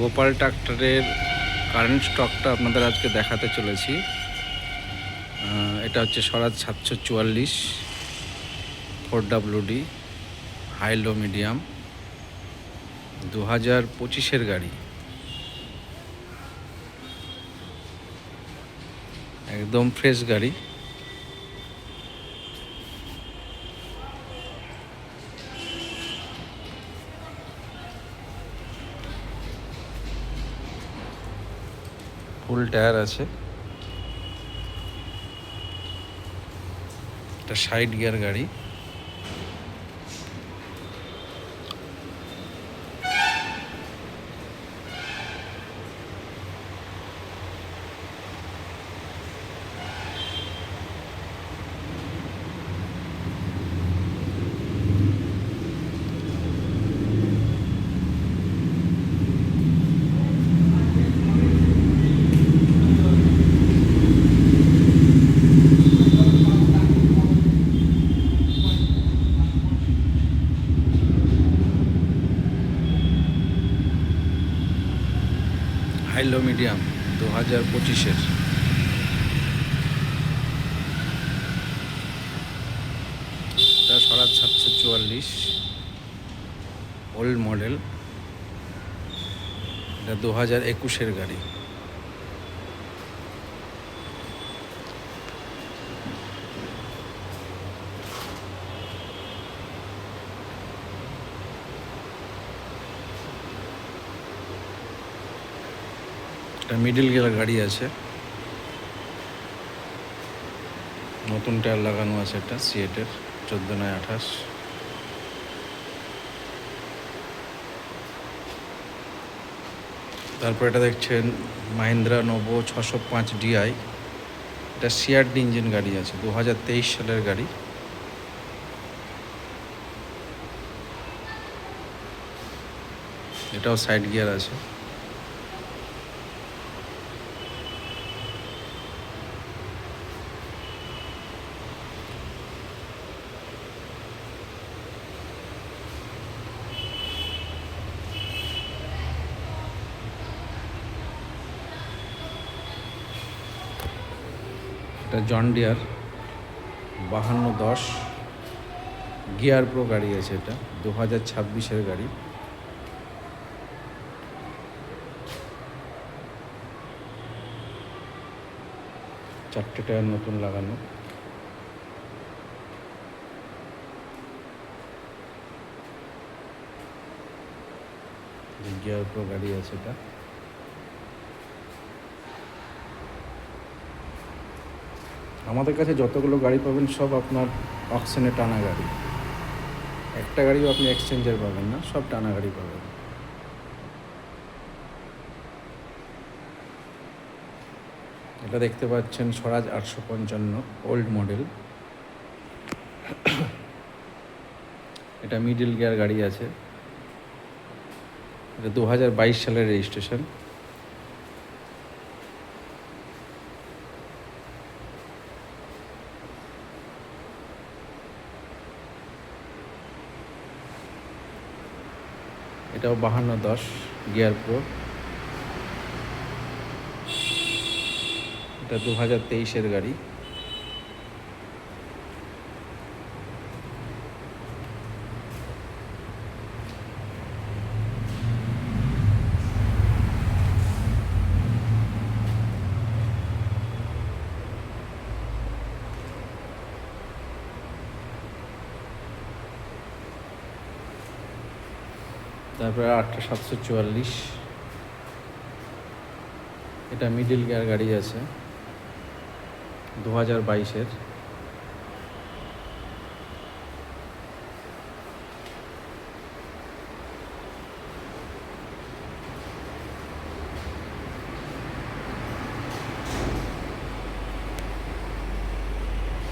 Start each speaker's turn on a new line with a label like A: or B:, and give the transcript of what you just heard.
A: গোপাল ট্রাক্টরের কারেন্ট স্টকটা আপনাদের আজকে দেখাতে চলেছি। এটা হচ্ছে স্বরাজ 744 4WD হাই লো মিডিয়াম 2025-এর গাড়ি। একদম ফ্রেশ গাড়ি। ফুল টায়ার আছে। এটা সাইড গিয়ার গাড়ি। হাই লো মিডিয়াম 2025-এর। এটা স্বরাজ 744 ওল্ড মডেল। এটা 2021-এর গাড়ি। এটা মিডল গিয়ার গাড়ি আছে। নতুন টায়ার লাগানো আছে। এটা সিয়েটের 14/28। তারপর এটা দেখছেন মাহিন্দ্রা নোভো 605 DI। এটা সিআরডি ইঞ্জিন গাড়ি আছে, 2023 সালের গাড়ি। এটাও সাইড গিয়ার আছে। এটা জন ডিয়ার 5210 গিয়ার প্রো গাড়ি আছে। এটা 2026-এর গাড়ি। চারটে টায়ার নতুন লাগানো। গিয়ার প্রো গাড়ি আছে এটা। আমাদের কাছে যতগুলো গাড়ি পাবেন সব আপনার অকশনে টানা গাড়ি। একটা গাড়িও আপনি এক্সচেঞ্জের পাবেন না, সব টানা গাড়ি পাবেন। এটা দেখতে পাচ্ছেন স্বরাজ 855 ওল্ড মডেল। এটা মিডল গিয়ার গাড়ি আছে। এটা 2022 সালের রেজিস্ট্রেশন। এটাও 5210 গিয়ার প্রো। এটা 2023-এর গাড়ি। তারপরে 8744। এটা মিডল গিয়ার গাড়ি আছে, 2022-এর।